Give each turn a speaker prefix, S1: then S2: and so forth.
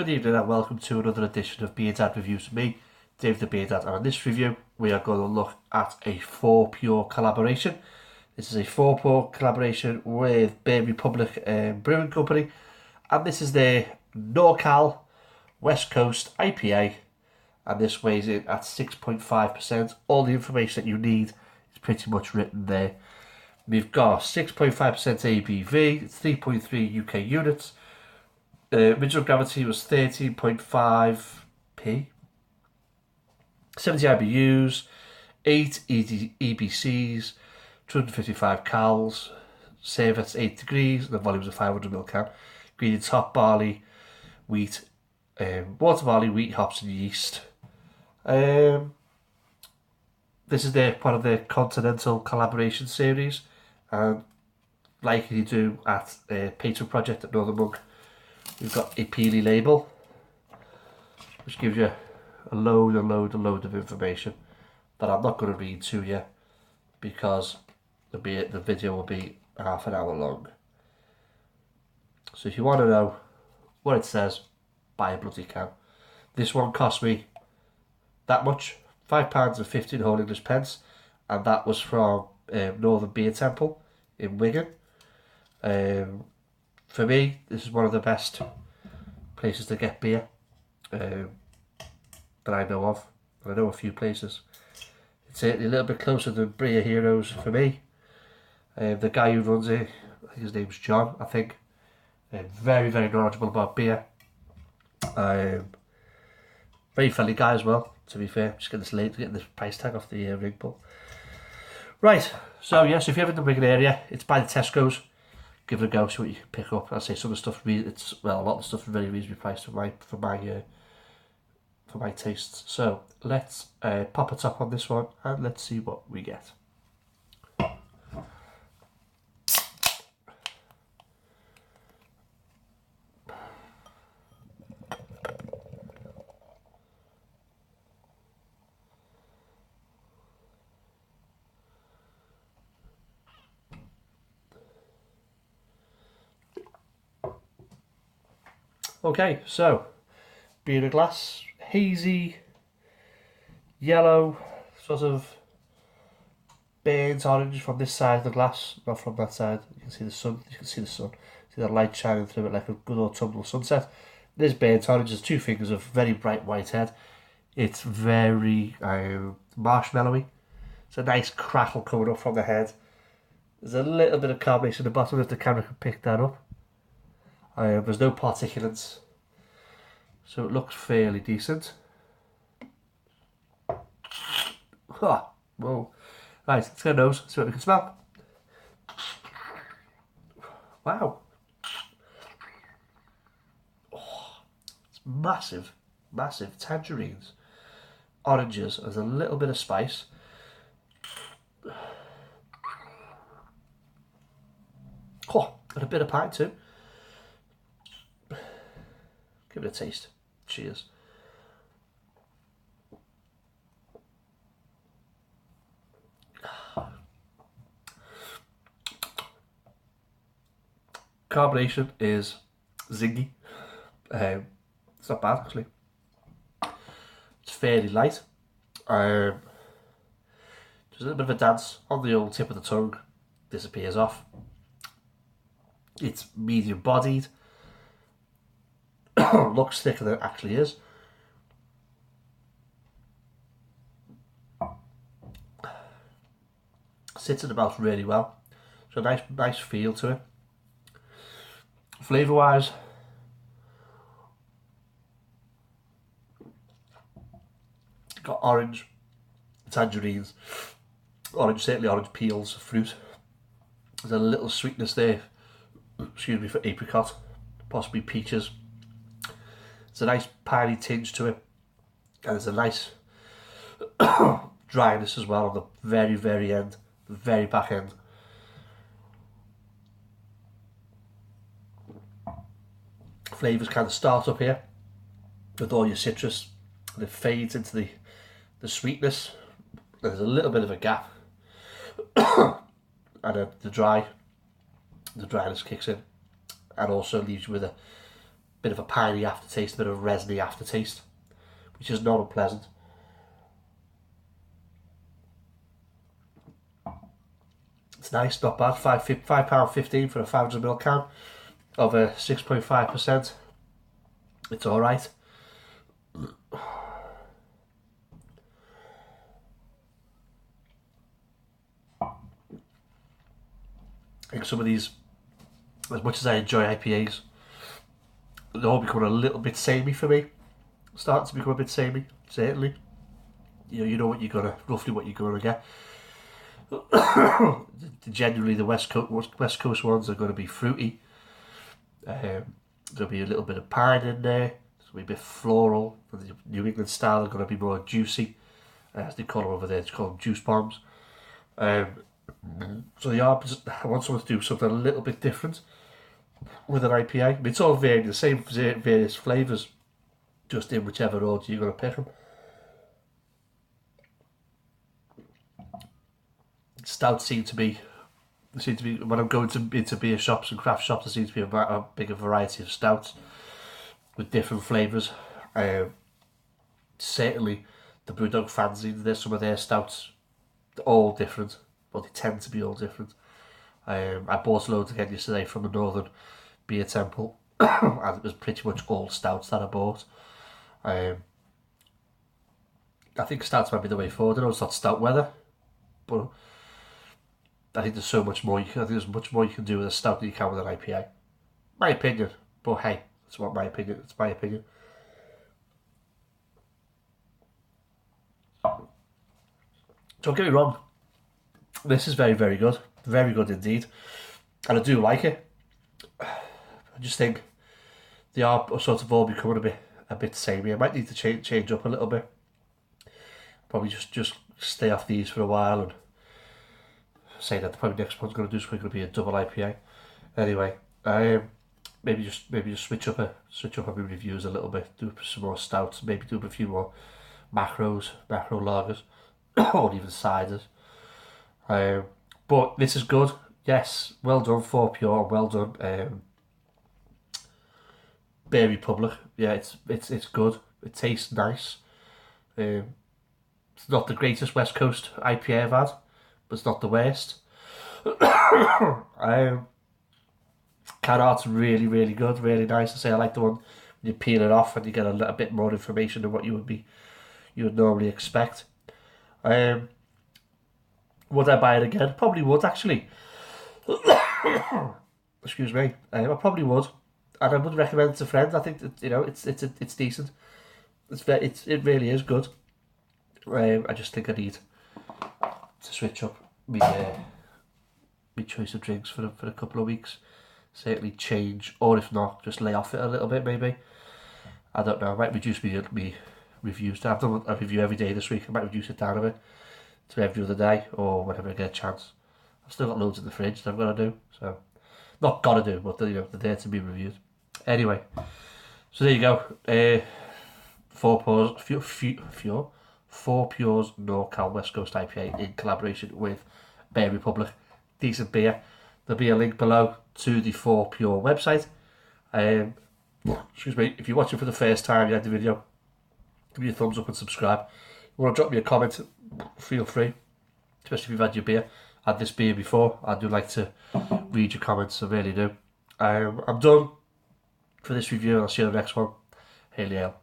S1: Good evening and welcome to another edition of Beer Dad Reviews with me, Dave the Beer Dad, and on this review we are going to look at a Fourpure collaboration. This is a Fourpure collaboration with Beer Republic Brewing Company, and this is their NorCal West Coast IPA, and this weighs in at 6.5%. All the information that you need is pretty much written there. We've got 6.5% ABV, it's 3.3 UK units. Original gravity was 13.5p, 70 IBUs, 8 EBCs, 255 cals, serve at 8 degrees, and the volume's a 500ml can. Ingredients: hop, barley, wheat, water, barley, wheat, hops and yeast. This is part of their Continental collaboration series, and like you do at Patron Project at Northern Monk, we've got a Peely label, which gives you a load of information that I'm not going to read to you because the video will be half an hour long. So if you want to know what it says, buy a bloody can. This one cost me that much, £5.15 whole English pence, and that was from Northern Beer Temple in Wigan. For me, this is one of the best places to get beer that I know of. I know a few places. It's certainly a little bit closer than Beer Heroes for me. The guy who runs it, I think his name's John, I think. Very knowledgeable about beer. Very friendly guy as well, to be fair. Just getting this price tag off the ring pull. Right, so yes, if you're ever in the Wigan area, it's by the Tesco's. Give it a go, see what you can pick up. I'd say some of the stuff, a lot of the stuff is very reasonably priced for my tastes. So let's pop a top on this one and let's see what we get. Okay, so beer in a glass, hazy, yellow, sort of burnt orange from this side of the glass, not from that side. You can see the sun, see that light shining through it like a good autumnal sunset. This burnt orange has two fingers of very bright white head. It's very marshmallowy. It's a nice crackle coming up from the head. There's a little bit of carbonation at the bottom if the camera can pick that up. There's no particulates, so it looks fairly decent. Whoa. Right, let's get a nose, see what we can smell. Wow. Oh, it's massive tangerines, oranges, there's a little bit of spice. Oh, and a bit of pine too. Give it a taste. Cheers. Carbonation is zingy. It's not bad actually. It's fairly light. There's a little bit of a dance on the old tip of the tongue. Disappears off. It's medium bodied. Looks thicker than it actually is. Sits in the mouth really well. So nice feel to it. Flavour wise, got orange, tangerines, certainly orange peels, fruit. There's a little sweetness there, excuse me, for apricot, possibly peaches. It's a nice piney tinge to it, and there's a nice dryness as well on the very end, the very back end. Flavours kind of start up here with all your citrus, and it fades into the sweetness. There's a little bit of a gap, and the dryness kicks in, and also leaves you with bit of a piney aftertaste, a bit of a resiny aftertaste, which is not unpleasant. It's nice, not bad. £5.15 for a 500ml can of a 6.5%. It's all right. I think some of these, as much as I enjoy IPAs, they're all becoming a little bit samey for me. Starting to become a bit samey, certainly. You know what you're gonna, roughly what you're gonna get. Generally, the West Coast ones are going to be fruity. There'll be a little bit of pine in there. There'll be a bit floral. The New England style are going to be more juicy, as they call them over there. It's called juice bombs. So the opposite. I want someone to do something a little bit different with an IPA. I mean, it's all varying, the same various flavours, just in whichever order you're going to pick them. Stouts seem to be when I'm going into beer shops and craft shops, there seems to be a bigger variety of stouts with different flavours. Certainly the Brewdog fanzine, there's some of their stouts, they're all different, but they tend to be all different. I bought loads again yesterday from the Northern Beer Temple, and it was pretty much all stouts that I bought. I think stouts might be the way forward. I know it's not stout weather, but I think there's so much more. I think there's much more you can do with a stout than you can with an IPA. My opinion, but hey, it's not my opinion. It's my opinion. Don't get me wrong. This is very, very good. Very good indeed, and I do like it. I just think they are sort of all becoming a bit samey. I might need to change up a little bit. Probably just stay off these for a while and say that the probably next one's going to do something, going to be a double IPA. Anyway, maybe just switch up my reviews a little bit. Do some more stouts. Maybe do a few more macro lagers, or even ciders. But this is good. Yes, well done Fourpure. Well done Beer Republic. Yeah, it's good. It tastes nice. It's not the greatest West Coast IPA I've had, but it's not the worst. Can art's really, really good, really nice. I say I like the one when you peel it off and you get a little bit more information than what you would normally expect. Would I buy it again? Probably would, actually. Excuse me. I probably would, and I would recommend it to friends. I think that, it's decent. It really is good. I just think I need to switch up my choice of drinks for a couple of weeks. Certainly change, or if not, just lay off it a little bit maybe. I don't know. I might reduce my reviews. I've done a review every day this week. I might reduce it down a bit to every other day or whenever I get a chance. I've still got loads in the fridge that I've got to do. So not got to do, but they're there to be reviewed. Anyway, so there you go. Fourpure's NorCal West Coast IPA in collaboration with Beer Republic. Decent beer. There'll be a link below to the Fourpure website. Excuse me, if you're watching for the first time, you had the video, give me a thumbs up and subscribe. If you want to drop me a comment, feel free, especially if you've had your beer. Had this beer before. I do like to read your comments, I really do. I'm done for this review, and I'll see you in the next one. Hail Ale.